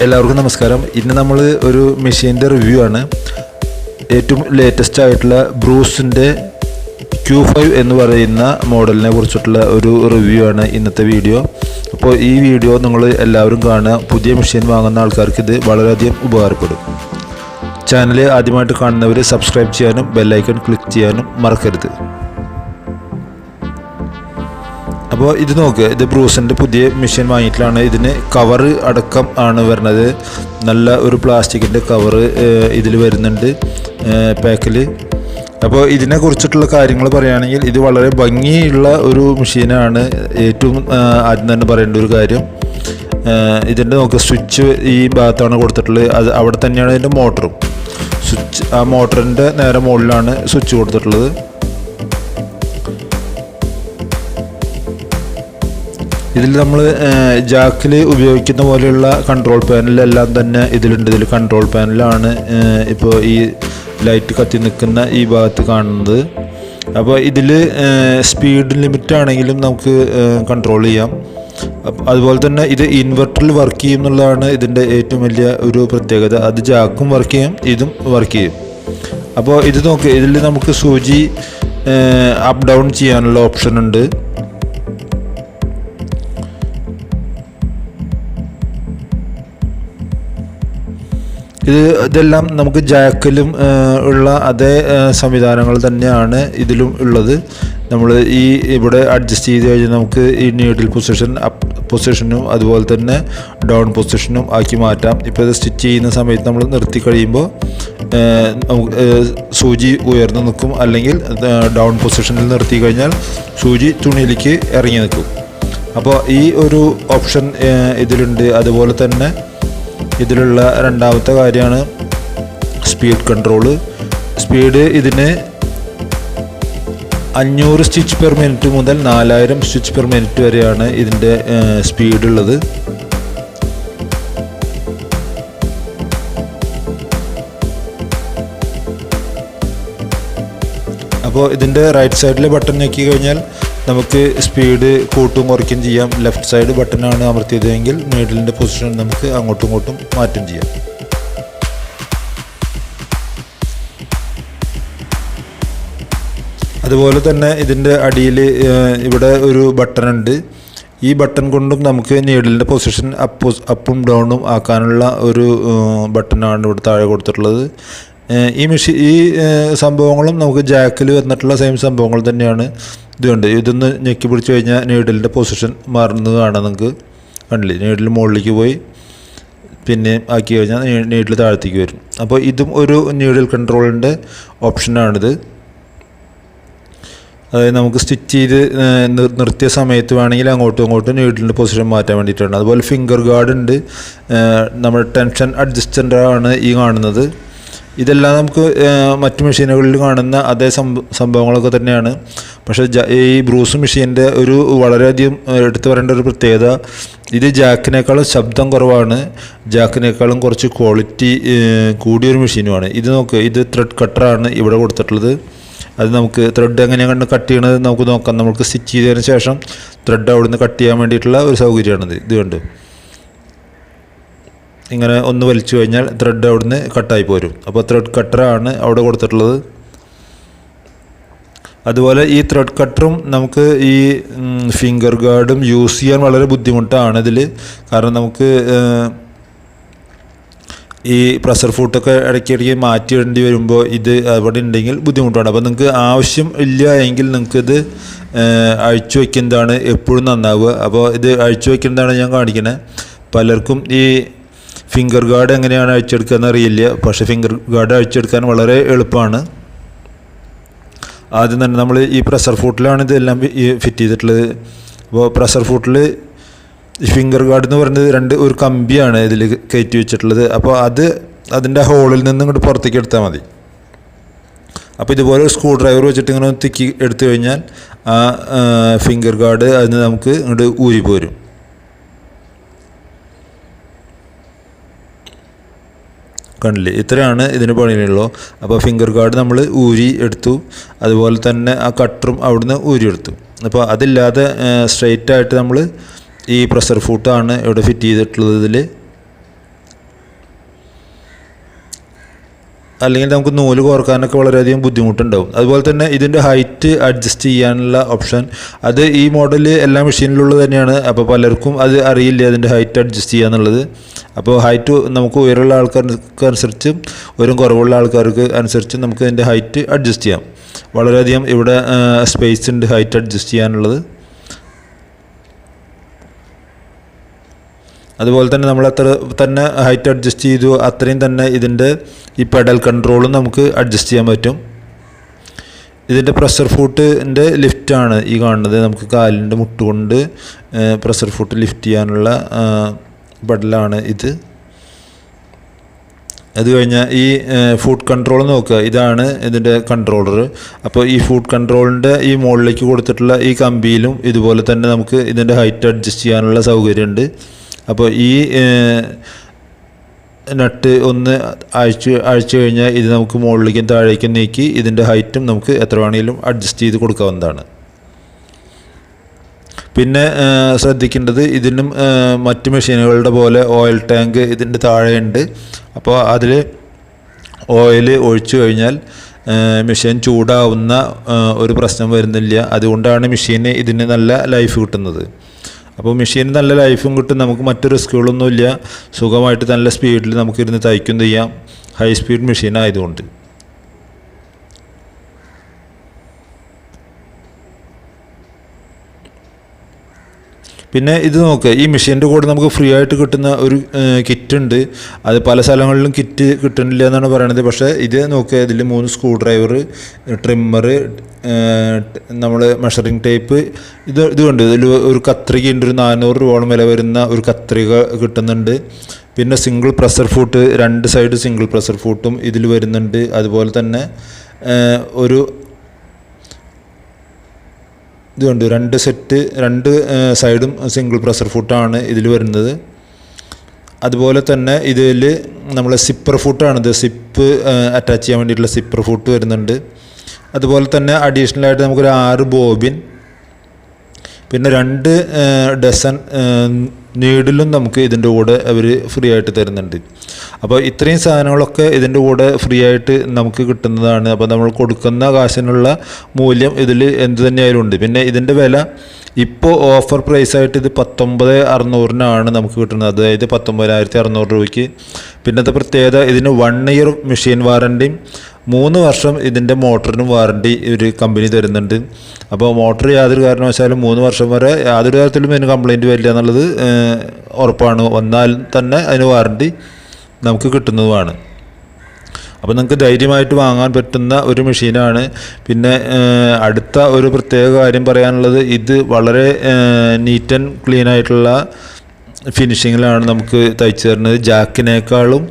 എല്ലാവർക്കും നമസ്കാരം. ഇന്ന് നമ്മൾ ഒരു മെഷീൻ്റെ റിവ്യൂ ആണ്. ഏറ്റവും ലേറ്റസ്റ്റ് ആയിട്ടുള്ള ബ്രൂസിൻ്റെ Q5 എന്ന് പറയുന്ന മോഡലിനെ കുറിച്ചിട്ടുള്ള ഒരു റിവ്യൂ ആണ് ഇന്നത്തെ വീഡിയോ. അപ്പോൾ ഈ വീഡിയോ നിങ്ങൾ എല്ലാവരും കാണുക. പുതിയ മെഷീൻ വാങ്ങുന്ന ആൾക്കാർക്ക് ഇത് വളരെയധികം ഉപകാരപ്പെടും. ചാനൽ ആദ്യമായിട്ട് കാണുന്നവർ സബ്സ്ക്രൈബ് ചെയ്യാനും ബെല്ലൈക്കൺ ക്ലിക്ക് ചെയ്യാനും മറക്കരുത്. അപ്പോൾ ഇത് നോക്കുക, ഇത് ബ്രൂസിൻ്റെ പുതിയ മെഷീൻ വാങ്ങിയിട്ടാണ്. ഇതിന് കവറ് അടക്കം ആണ് വരുന്നത്. നല്ല ഒരു പ്ലാസ്റ്റിക്കിൻ്റെ കവറ് ഇതിൽ വരുന്നുണ്ട് പാക്കിൽ. അപ്പോൾ ഇതിനെ കുറിച്ചിട്ടുള്ള കാര്യങ്ങൾ പറയുകയാണെങ്കിൽ ഇത് വളരെ ഭംഗിയുള്ള ഒരു മെഷീനാണ്. ഏറ്റവും ആദ്യം തന്നെ പറയേണ്ട ഒരു കാര്യം, ഇതിൻ്റെ നോക്കുക, സ്വിച്ച് ഈ ഭാഗത്താണ് കൊടുത്തിട്ടുള്ളത്. അത് അവിടെ തന്നെയാണ് ഇതിൻ്റെ മോട്ടറും. സ്വിച്ച് ആ മോട്ടറിൻ്റെ നേരെ മുകളിലാണ് സ്വിച്ച് കൊടുത്തിട്ടുള്ളത്. ഇതിൽ നമ്മൾ ജാക്കിൽ ഉപയോഗിക്കുന്ന പോലെയുള്ള കൺട്രോൾ പാനലെല്ലാം തന്നെ ഇതിലുണ്ട്. ഇതിൽ കൺട്രോൾ പാനലാണ് ഇപ്പോൾ ഈ ലൈറ്റ് കത്തി നിൽക്കുന്ന ഈ ഭാഗത്ത് കാണുന്നത്. അപ്പോൾ ഇതിൽ സ്പീഡ് ലിമിറ്റ് ആണെങ്കിലും നമുക്ക് കൺട്രോൾ ചെയ്യാം. അതുപോലെ തന്നെ ഇത് ഇൻവെർട്ടറിൽ വർക്ക് ചെയ്യും എന്നുള്ളതാണ് ഇതിൻ്റെ ഏറ്റവും വലിയ ഒരു പ്രത്യേകത. അത് ജാക്കും വർക്ക് ചെയ്യും, ഇതും വർക്ക് ചെയ്യും. അപ്പോൾ ഇത് നോക്ക്, ഇതിൽ നമുക്ക് സൂചി അപ്പ് ഡൗൺ ചെയ്യാനുള്ള ഓപ്ഷൻ ഉണ്ട്. ഇതെല്ലാം നമുക്ക് ജാക്കിലും ഉള്ള അതേ സംവിധാനങ്ങൾ തന്നെയാണ് ഇതിലും ഉള്ളത്. നമ്മൾ ഈ ഇവിടെ അഡ്ജസ്റ്റ് ചെയ്ത് കഴിഞ്ഞാൽ നമുക്ക് ഈ നീഡിൽ പൊസിഷനും അതുപോലെ തന്നെ ഡൗൺ പൊസിഷനും ആക്കി മാറ്റാം. ഇപ്പോൾ ഇത് സ്റ്റിച്ച് ചെയ്യുന്ന സമയത്ത് നമ്മൾ നിർത്തി കഴിയുമ്പോൾ സൂചി ഉയർന്നു നിൽക്കും, അല്ലെങ്കിൽ ഡൗൺ പൊസിഷനിൽ നിർത്തി കഴിഞ്ഞാൽ സൂചി തുണിയിലേക്ക് ഇറങ്ങി നിൽക്കും. അപ്പോൾ ഈ ഒരു ഓപ്ഷൻ ഇതിലുണ്ട്. അതുപോലെ തന്നെ ഇതിലുള്ള രണ്ടാമത്തെ കാര്യമാണ് സ്പീഡ് കൺട്രോള്. സ്പീഡ് ഇതിന് 500 സ്റ്റിച്ച് പെർ മിനിറ്റ് മുതൽ 4000 സ്റ്റിച്ച് പെർ മിനിറ്റ് വരെയാണ് ഇതിൻ്റെ സ്പീഡ് ഉള്ളത്. അപ്പോൾ ഇതിൻ്റെ റൈറ്റ് സൈഡിലെ ബട്ടൺ ഞെക്കി കഴിഞ്ഞാൽ നമുക്ക് സ്പീഡ് കൂട്ടും കുറയ്ക്കും ചെയ്യാം. ലെഫ്റ്റ് സൈഡ് ബട്ടനാണ് അമർത്തിയതെങ്കിൽ നീഡിലിൻ്റെ പൊസിഷൻ നമുക്ക് അങ്ങോട്ടും ഇങ്ങോട്ടും മാറ്റം ചെയ്യാം. അതുപോലെ തന്നെ ഇതിൻ്റെ അടിയിൽ ഇവിടെ ഒരു ബട്ടൺ ഉണ്ട്. ഈ ബട്ടൺ കൊണ്ടും നമുക്ക് നീഡിലിൻ്റെ പൊസിഷൻ അപ്പും ഡൗണും ആക്കാനുള്ള ഒരു ബട്ടനാണ് ഇവിടെ താഴെ കൊടുത്തിട്ടുള്ളത്. ഈ സംഭവങ്ങളും നമുക്ക് ജാക്കിൽ വന്നിട്ടുള്ള സെയിം സംഭവങ്ങൾ തന്നെയാണ്. ഇതുകൊണ്ട് ഇതൊന്ന് ഞെക്കി പിടിച്ച് കഴിഞ്ഞാൽ നീഡിലിൻ്റെ പൊസിഷൻ മാറുന്നത് കാണാം. നിങ്ങൾക്ക് കണ്ടില്ലേ, നീഡിൽ മുകളിലേക്ക് പോയി പിന്നെ ആക്കി കഴിഞ്ഞാൽ നീഡിൽ താഴത്തേക്ക് വരും. അപ്പോൾ ഇതും ഒരു നീഡിൽ കൺട്രോളിൻ്റെ ഓപ്ഷനാണിത്. അതായത് നമുക്ക് സ്റ്റിച്ച് ചെയ്ത് നിർത്തിയ സമയത്ത് വേണമെങ്കിൽ അങ്ങോട്ടും ഇങ്ങോട്ടും നീഡിലിൻ്റെ പൊസിഷൻ മാറ്റാൻ വേണ്ടിയിട്ടാണ്. അതുപോലെ ഫിംഗർ ഗാർഡ് ഉണ്ട്. നമ്മുടെ ടെൻഷൻ അഡ്ജസ്റ്റൻ്റാണ് ഈ കാണുന്നത്. ഇതെല്ലാം നമുക്ക് മറ്റു മെഷീനുകളിൽ കാണുന്ന അതേ സംഭവങ്ങളൊക്കെ തന്നെയാണ്. പക്ഷേ ഈ ബ്രൂസ് മെഷീൻ്റെ ഒരു വളരെയധികം എടുത്തു പറയേണ്ട ഒരു പ്രത്യേകത, ഇത് ജാക്കിനേക്കാളും ശബ്ദം കുറവാണ്, ജാക്കിനേക്കാളും കുറച്ച് ക്വാളിറ്റി കൂടിയൊരു മെഷീനുമാണ്. ഇത് നോക്ക്, ഇത് ത്രെഡ് കട്ടറാണ് ഇവിടെ കൊടുത്തിട്ടുള്ളത്. അത് നമുക്ക് ത്രെഡ് എങ്ങനെയാണ് കട്ട് ചെയ്യണത് നമുക്ക് നോക്കാം. നമുക്ക് സ്റ്റിച്ച് ചെയ്തതിന് ശേഷം ത്രെഡ് അവിടുന്ന് കട്ട് ചെയ്യാൻ വേണ്ടിയിട്ടുള്ള ഒരു സൗകര്യമാണിത്. ഇത് കണ്ട് ഇങ്ങനെ ഒന്ന് വലിച്ചു കഴിഞ്ഞാൽ ത്രെഡ് അവിടുന്ന് കട്ടായി പോരും. അപ്പോൾ ത്രെഡ് കട്ടറാണ് അവിടെ കൊടുത്തിട്ടുള്ളത്. അതുപോലെ ഈ ത്രെഡ് കട്ടറും നമുക്ക് ഈ ഫിംഗർ ഗാർഡും യൂസ് ചെയ്യാൻ വളരെ ബുദ്ധിമുട്ടാണ് ഇതിൽ. കാരണം നമുക്ക് ഈ പ്രഷർ ഫുട്ടൊക്കെ ഇടയ്ക്കിടയ്ക്ക് മാറ്റിയിടേണ്ടി വരുമ്പോൾ ഇത് അവിടെ ഉണ്ടെങ്കിൽ ബുദ്ധിമുട്ടാണ്. അപ്പോൾ നിങ്ങൾക്ക് ആവശ്യം ഇല്ല എങ്കിൽ നിങ്ങൾക്കിത് അഴിച്ചു വയ്ക്കുന്നതാണ് എപ്പോഴും നന്നാവുക. അപ്പോൾ ഇത് അഴിച്ചു വയ്ക്കുന്നതാണ് ഞാൻ കാണിക്കുന്നത്. പലർക്കും ഈ ഫിംഗർ ഗാർഡ് എങ്ങനെയാണ് അഴിച്ചെടുക്കുക എന്നറിയില്ല. പക്ഷേ ഫിംഗർ ഗാർഡ് അഴിച്ചെടുക്കാൻ വളരെ എളുപ്പമാണ്. ആദ്യം തന്നെ നമ്മൾ ഈ പ്രഷർ ഫുട്ടിലാണ് ഇതെല്ലാം ഫിറ്റ് ചെയ്തിട്ടുള്ളത്. അപ്പോൾ പ്രഷർ ഫുട്ടിൽ ഫിംഗർ ഗാർഡ് എന്ന് പറയുന്നത് ഒരു കമ്പിയാണ് ഇതിൽ കയറ്റി വെച്ചിട്ടുള്ളത്. അപ്പോൾ അതിൻ്റെ ഹോളിൽ നിന്ന് ഇങ്ങോട്ട് പുറത്തേക്ക് എടുത്താൽ മതി. അപ്പോൾ ഇതുപോലെ ഒരു സ്ക്രൂ ഡ്രൈവർ വെച്ചിട്ട് ഇങ്ങനെ തിക്കി എടുത്തു കഴിഞ്ഞാൽ ആ ഫിംഗർ ഗാർഡ് അതിന് നമുക്ക് ഇങ്ങോട്ട് ഊരി പോരും. കണ്ടില്ലേ, ഇത്രയാണ് ഇതിന് പണിയുള്ളൂ. അപ്പോൾ ഫിംഗർ ഗാർഡ് നമ്മൾ ഊരി എടുത്തു. അതുപോലെ തന്നെ ആ കട്ടറും അവിടുന്ന് ഊരി എടുത്തു. അപ്പോൾ അതില്ലാതെ സ്ട്രെയിറ്റായിട്ട് നമ്മൾ ഈ പ്രഷർ ഫുട്ടാണ് ഇവിടെ ഫിറ്റ് ചെയ്തിട്ടുള്ളത്. ഇതിൽ അല്ലെങ്കിൽ നമുക്ക് നൂല് കോർക്കാനൊക്കെ വളരെയധികം ബുദ്ധിമുട്ടുണ്ടാവും. അതുപോലെ തന്നെ ഇതിൻ്റെ ഹൈറ്റ് അഡ്ജസ്റ്റ് ചെയ്യാനുള്ള ഓപ്ഷൻ അത് ഈ മോഡൽ എല്ലാ മെഷീനിലുള്ളത് തന്നെയാണ്. അപ്പോൾ പലർക്കും അത് അറിയില്ല അതിൻ്റെ ഹൈറ്റ് അഡ്ജസ്റ്റ് ചെയ്യുക എന്നുള്ളത്. അപ്പോൾ ഹൈറ്റ് നമുക്ക് ഉയരമുള്ള ആൾക്കാർക്ക് അനുസരിച്ച് ഉയരം കുറവുള്ള ആൾക്കാർക്ക് അനുസരിച്ച് നമുക്ക് ഇതിൻ്റെ ഹൈറ്റ് അഡ്ജസ്റ്റ് ചെയ്യാം. വളരെയധികം ഇവിടെ സ്പേസ് ഉണ്ട് ഹൈറ്റ് അഡ്ജസ്റ്റ് ചെയ്യാനുള്ളത്. അതുപോലെ തന്നെ നമ്മൾ അത്ര തന്നെ ഹൈറ്റ് അഡ്ജസ്റ്റ് ചെയ്തു അത്രയും തന്നെ ഇതിൻ്റെ ഈ പെഡൽ കൺട്രോളും നമുക്ക് അഡ്ജസ്റ്റ് ചെയ്യാൻ പറ്റും. ഇതിൻ്റെ പ്രഷർ ഫൂട്ടിൻ്റെ ലിഫ്റ്റാണ് ഈ കാണുന്നത്. നമുക്ക് കാലിൻ്റെ മുട്ടുകൊണ്ട് പ്രഷർ ഫൂട്ട് ലിഫ്റ്റ് ചെയ്യാനുള്ള പെഡലാണ് ഇത്. അത് കഴിഞ്ഞാൽ ഈ ഫുഡ് കൺട്രോൾ നോക്കുക, ഇതാണ് ഇതിൻ്റെ കൺട്രോളർ. അപ്പോൾ ഈ ഫുഡ് കൺട്രോളിൻ്റെ ഈ മുകളിലേക്ക് കൊടുത്തിട്ടുള്ള ഈ കമ്പിയിലും ഇതുപോലെ തന്നെ നമുക്ക് ഇതിൻ്റെ ഹൈറ്റ് അഡ്ജസ്റ്റ് ചെയ്യാനുള്ള സൗകര്യമുണ്ട്. അപ്പോൾ ഈ നട്ട് ഒന്ന് അഴിച്ചു കഴിഞ്ഞാൽ ഇത് നമുക്ക് മുകളിലേക്കും താഴേക്കും നീക്കി ഇതിൻ്റെ ഹൈറ്റും നമുക്ക് എത്ര വേണമെങ്കിലും അഡ്ജസ്റ്റ് ചെയ്ത് കൊടുക്കാവുന്നതാണ്. പിന്നെ ശ്രദ്ധിക്കേണ്ടത് ഇതിനും മറ്റ് മെഷീനുകളുടെ പോലെ ഓയിൽ ടാങ്ക് ഇതിൻ്റെ താഴെയുണ്ട്. അപ്പോൾ അതിൽ ഓയിൽ ഒഴിച്ചു കഴിഞ്ഞാൽ മെഷീൻ ചൂടാവുന്ന ഒരു പ്രശ്നം വരുന്നില്ല. അതുകൊണ്ടാണ് മെഷീന് ഇതിന് നല്ല ലൈഫ് കിട്ടുന്നത്. അപ്പോൾ മെഷീന് നല്ല ലൈഫും കിട്ടും, നമുക്ക് മറ്റു റിസ്കുകളൊന്നുമില്ല. സുഖമായിട്ട് നല്ല സ്പീഡിൽ നമുക്കിരുന്ന് തയ്ക്കും ചെയ്യാം, ഹൈ സ്പീഡ് മെഷീൻ ആയതുകൊണ്ട്. പിന്നെ ഇത് നോക്കുക, ഈ മെഷീൻ്റെ കൂടെ നമുക്ക് ഫ്രീ ആയിട്ട് കിട്ടുന്ന ഒരു കിറ്റ് ഉണ്ട്. അത് പല സ്ഥലങ്ങളിലും കിറ്റ് കിട്ടുന്നില്ല എന്നാണ് പറയണത്. പക്ഷേ ഇത് നോക്കുക, ഇതിൽ 3 സ്ക്രൂ ഡ്രൈവർ, ട്രിമ്മർ, നമ്മൾ മെഷറിംഗ് ടേപ്പ്, ഇതുണ്ട്. ഇതിൽ ഒരു കത്രികയുണ്ട്, ഒരു 400 രൂപയോളം വില വരുന്ന ഒരു കത്രിക കിട്ടുന്നുണ്ട്. പിന്നെ single pressure foot, 2 side single pressure ഫൂട്ടും ഇതിൽ വരുന്നുണ്ട്. അതുപോലെ തന്നെ ഒരു ഇതുണ്ട്, 2 സെറ്റ് 2 സൈഡും സിംഗിൾ പ്രഷർ ഫൂട്ടാണ് ഇതിൽ വരുന്നത്. അതുപോലെ തന്നെ ഇതിൽ നമ്മളെ സിപ്പർ ഫൂട്ടാണിത്, സിപ്പ് അറ്റാച്ച് ചെയ്യാൻ വേണ്ടിയിട്ടുള്ള സിപ്പർ ഫൂട്ട് വരുന്നുണ്ട്. അതുപോലെ തന്നെ അഡീഷണലായിട്ട് നമുക്കൊരു 6 ബോബിൻ, പിന്നെ 2 ഡസൻ നീഡിലും നമുക്ക് ഇതിൻ്റെ കൂടെ അവർ ഫ്രീ ആയിട്ട് തരുന്നുണ്ട്. അപ്പോൾ ഇത്രയും സാധനങ്ങളൊക്കെ ഇതിൻ്റെ കൂടെ ഫ്രീ ആയിട്ട് നമുക്ക് കിട്ടുന്നതാണ്. അപ്പോൾ നമ്മൾ കൊടുക്കുന്ന കാശിനുള്ള മൂല്യം ഇതിൽ എന്ത് തന്നെയായാലും ഉണ്ട്. പിന്നെ ഇതിൻ്റെ വില ഇപ്പോൾ ഓഫർ പ്രൈസായിട്ട് ഇത് 19,600-നാണ് നമുക്ക് കിട്ടുന്നത്, അതായത് 19,600 രൂപയ്ക്ക്. പിന്നത്തെ പ്രത്യേകത, ഇതിന് 1 ഇയർ മെഷീൻ വാറണ്ടിയും 3 വർഷം ഇതിൻ്റെ മോട്ടറിനും വാറണ്ടി ഒരു കമ്പനി തരുന്നുണ്ട്. അപ്പോൾ മോട്ടർ യാതൊരു കാരണവശാലും 3 വർഷം വരെ യാതൊരു തരത്തിലും ഇതിന് കംപ്ലയിൻറ്റ് വരില്ല എന്നുള്ളത് ഉറപ്പാണ്. വന്നാൽ തന്നെ അതിന് വാറണ്ടി നമുക്ക് കിട്ടുന്നതുമാണ്. അപ്പോൾ നിങ്ങൾക്ക് ധൈര്യമായിട്ട് വാങ്ങാൻ പറ്റുന്ന ഒരു മെഷീനാണ്. പിന്നെ അടുത്ത ഒരു പ്രത്യേക കാര്യം പറയാനുള്ളത്, ഇത് വളരെ നീറ്റ് ആൻഡ് ക്ലീൻ ആയിട്ടുള്ള ഫിനിഷിങ്ങിലാണ് നമുക്ക് തയ്ച്ചു തരുന്നത്. ജാക്കിനേക്കാളും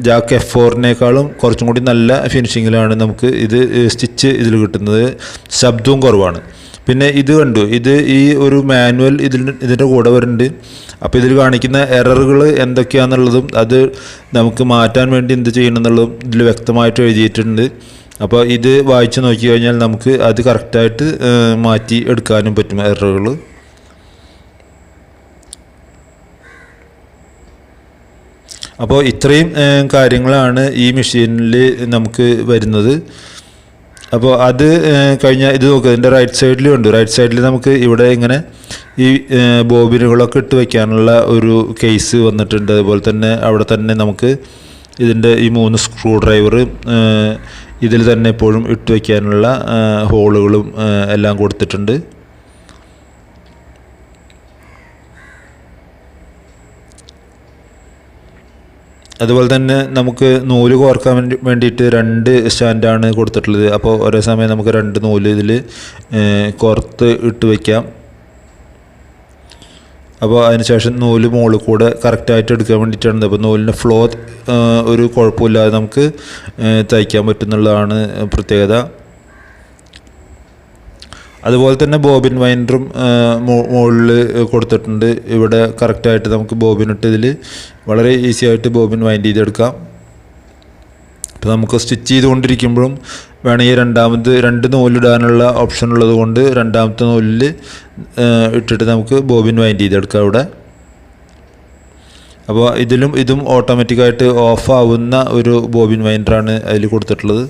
ജാക്ക് F4-നേക്കാളും കുറച്ചും കൂടി നല്ല ഫിനിഷിങ്ങിലാണ് നമുക്ക് ഇത് സ്റ്റിച്ച് ഇതിൽ കിട്ടുന്നത്. ശബ്ദവും കുറവാണ്. പിന്നെ ഇത് കണ്ടു, ഇത് ഈ ഒരു മാനുവൽ ഇതിൻ്റെ കൂടെ വരുന്നുണ്ട്. അപ്പോൾ ഇതിൽ കാണിക്കുന്ന എററുകൾ എന്തൊക്കെയാണെന്നുള്ളതും അത് നമുക്ക് മാറ്റാൻ വേണ്ടി എന്ത് ചെയ്യണം എന്നുള്ളതും ഇതിൽ വ്യക്തമായിട്ട് എഴുതിയിട്ടുണ്ട്. അപ്പോൾ ഇത് വായിച്ച് നോക്കി കഴിഞ്ഞാൽ നമുക്ക് അത് കറക്റ്റായിട്ട് മാറ്റി എടുക്കാനും പറ്റും എററുകൾ. അപ്പോൾ ഇത്രയും കാര്യങ്ങളാണ് ഈ മെഷീനിൽ നമുക്ക് വരുന്നത്. അപ്പോൾ അത് കഴിഞ്ഞാൽ ഇത് നോക്കുക, ഇതിൻ്റെ റൈറ്റ് സൈഡിലും ഉണ്ട്. റൈറ്റ് സൈഡിൽ നമുക്ക് ഇവിടെ ഇങ്ങനെ ഈ ബോബിനുകളൊക്കെ ഇട്ട് വയ്ക്കാനുള്ള ഒരു കേസ് വന്നിട്ടുണ്ട്. അതുപോലെ തന്നെ അവിടെ തന്നെ നമുക്ക് ഇതിൻ്റെ ഈ 3 സ്ക്രൂ ഡ്രൈവർ ഇതിൽ തന്നെ എപ്പോഴും ഇട്ട് വയ്ക്കാനുള്ള ഹോളുകളും എല്ലാം കൊടുത്തിട്ടുണ്ട്. അതുപോലെ തന്നെ നമുക്ക് നൂല് കോർക്കാൻ വേണ്ടിയിട്ട് 2 സ്റ്റാൻഡാണ് കൊടുത്തിട്ടുള്ളത്. അപ്പോൾ ഒരേ സമയം നമുക്ക് 2 നൂല് ഇതിൽ കോർത്ത് ഇട്ട് വയ്ക്കാം. അപ്പോൾ അതിനുശേഷം നൂല് മുകളിൽ കൂടെ കറക്റ്റായിട്ട് എടുക്കാൻ വേണ്ടിയിട്ടാണ്. അപ്പോൾ നൂലിൻ്റെ ഫ്ലോ ഒരു കുഴപ്പമില്ലാതെ നമുക്ക് തയ്ക്കാൻ പറ്റുന്നുള്ളതാണ് പ്രത്യേകത. അതുപോലെ തന്നെ ബോബിൻ വൈൻഡറും മുകളിൽ കൊടുത്തിട്ടുണ്ട്. ഇവിടെ കറക്റ്റായിട്ട് നമുക്ക് ബോബിനിട്ട് ഇതിൽ വളരെ ഈസി ആയിട്ട് ബോബിൻ വൈൻഡ് ചെയ്തെടുക്കാം. അപ്പോൾ നമുക്ക് സ്റ്റിച്ച് ചെയ്തുകൊണ്ടിരിക്കുമ്പോഴും വേണമെങ്കിൽ 2 നൂലിടാനുള്ള ഓപ്ഷൻ ഉള്ളത് കൊണ്ട് 2ാമത്തെ നൂലിൽ ഇട്ടിട്ട് നമുക്ക് ബോബിൻ വൈൻഡ് ചെയ്തെടുക്കാം ഇവിടെ. അപ്പോൾ ഇതും ഓട്ടോമാറ്റിക്കായിട്ട് ഓഫ് ആവുന്ന ഒരു ബോബിൻ വൈൻഡറാണ് അതിൽ കൊടുത്തിട്ടുള്ളത്.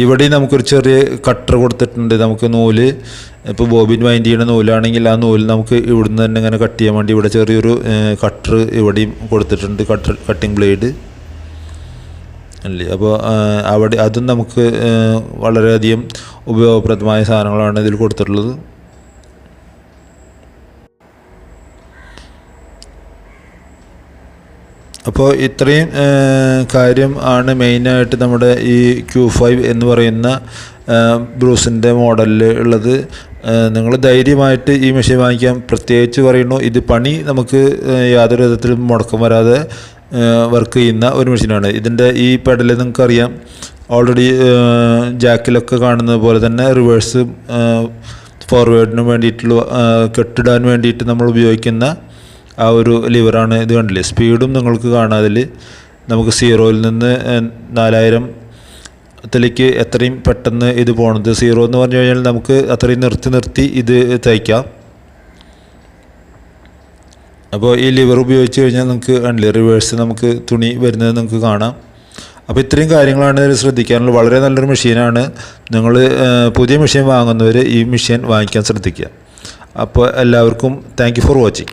ഇവിടെ നമുക്കൊരു ചെറിയ കട്ടർ കൊടുത്തിട്ടുണ്ട്. നമുക്ക് നൂല് ഇപ്പോൾ ബോബിൻ വൈൻഡ് ചെയ്യുന്ന നൂലാണെങ്കിൽ ആ നൂല് നമുക്ക് ഇവിടുന്ന് തന്നെ ഇങ്ങനെ കട്ട് ചെയ്യാൻ വേണ്ടി ഇവിടെ ചെറിയൊരു കട്ടർ ഇവിടെയും കൊടുത്തിട്ടുണ്ട്, കട്ടിങ് ബ്ലേഡ് അല്ലേ. അപ്പോൾ അവിടെ അതും നമുക്ക് വളരെയധികം ഉപയോഗപ്രദമായ സാധനങ്ങളാണ് ഇതിൽ കൊടുത്തിട്ടുള്ളത്. അപ്പോൾ ഇത്രയും കാര്യം ആണ് മെയിനായിട്ട് നമ്മുടെ ഈ Q5 എന്ന് പറയുന്ന ബ്രൂസിൻ്റെ മോഡലിൽ ഉള്ളത്. നിങ്ങൾ ധൈര്യമായിട്ട് ഈ മെഷീൻ വാങ്ങിക്കാൻ. പ്രത്യേകിച്ച് പറയുന്നു, ഇത് പണി നമുക്ക് യാതൊരു വിധത്തിലും മുടക്കം വരാതെ വർക്ക് ചെയ്യുന്ന ഒരു മെഷീനാണ്. ഇതിൻ്റെ ഈ പെഡൽ നിങ്ങൾക്കറിയാം, ഓൾറെഡി ജാക്കിലൊക്കെ കാണുന്നത് പോലെ തന്നെ റിവേഴ്സ് ഫോർവേഡിന് വേണ്ടിയിട്ടുള്ള കെട്ടിടാൻ വേണ്ടിയിട്ട് നമ്മൾ ഉപയോഗിക്കുന്ന ആ ഒരു ലിവറാണ്. ഇത് കണ്ടില്ലേ, സ്പീഡും നിങ്ങൾക്ക് കാണാം. അതിൽ നമുക്ക് 0-ൽ നിന്ന് 4000-ത്തിലേക്ക് എത്രയും പെട്ടെന്ന് ഇത് പോകണത്. 0 എന്ന് പറഞ്ഞു കഴിഞ്ഞാൽ നമുക്ക് അത്രയും നിർത്തി ഇത് തയ്ക്കാം. അപ്പോൾ ഈ ലിവർ ഉപയോഗിച്ച് കഴിഞ്ഞാൽ നിങ്ങൾക്ക് കണ്ടില്ലേ, റിവേഴ്സ് നമുക്ക് തുണി വരുന്നത് നിങ്ങൾക്ക് കാണാം. അപ്പോൾ ഇത്രയും കാര്യങ്ങളാണ് ഇതിൽ ശ്രദ്ധിക്കാനുള്ളത്. വളരെ നല്ലൊരു മെഷീനാണ്. നിങ്ങൾ പുതിയ മെഷീൻ വാങ്ങുന്നവർ ഈ മെഷീൻ വാങ്ങിക്കാൻ ശ്രദ്ധിക്കുക. അപ്പോൾ എല്ലാവർക്കും താങ്ക് യു ഫോർ വാച്ചിങ്.